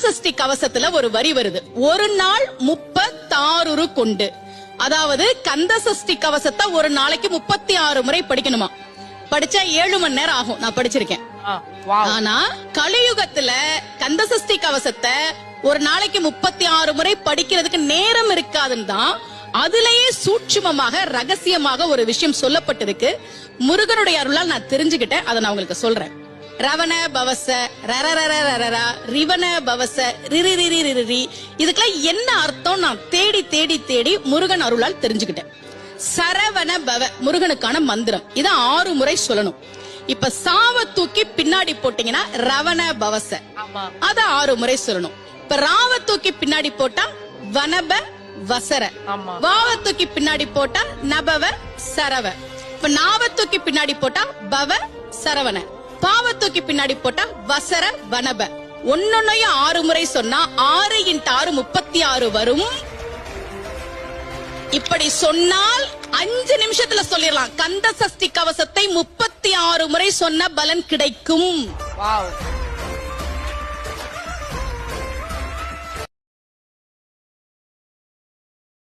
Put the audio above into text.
சஷ்டி கவசத்துல ஒரு வரி வருது, ஒரு நாள் 36 கொண்டு. அதாவது கந்த சஷ்டி கவசத்தை ஒரு நாளைக்கு 36 முறை படிக்கணுமா. படிச்சா 7 மணி நேரம் ஆகும். நான் படிச்சிருக்கேன். ஆனா கலியுகத்துல கந்த சஷ்டி கவசத்தை ஒரு நாளைக்கு 36 முறை படிக்கிறதுக்கு நேரம் இருக்காதுன்னு தான் அதுலயே சூட்சுமமாக ரகசியமாக ஒரு விஷயம் சொல்லப்பட்டிருக்கு. முருகனுடைய அருளால் நான் தெரிஞ்சுக்கிட்டேன். அதை நான் உங்களுக்கு சொல்றேன். ரவண பவச ரரரரரரரா ரிவண பவச ரிரிரிரிரிரி, இதுக்கெல்லாம் என்ன அர்த்தம் நான் தேடி தேடி தேடி முருகன் அருளால் தெரிஞ்சுக்கிட்டேன். சரவண பவ முருகனுக்கான மந்திரம். இத 6 முறை சொல்லணும். இப்ப சாவ தூக்கி பின்னாடி போட்டீங்கன்னா ரவண பவச, அத 6 முறை சொல்லணும். இப்ப ராவ தூக்கி பின்னாடி போட்டா வனப வசர, வாவ தூக்கி பின்னாடி போட்டா நபவ சரவ, இப்ப நாவ தூக்கி பின்னாடி போட்டா பவ சரவண, பாவ தூக்கி பின்னாடி போட்டா வசர வனப. ஒன்னொன்னையும் 6 முறை சொன்னா 6 × 6 36 வரும். இப்படி சொன்னால் 5 நிமிஷத்துல சொல்லிடலாம். கந்த சஷ்டி கவசத்தை 36 முறை சொன்ன பலன் கிடைக்கும்.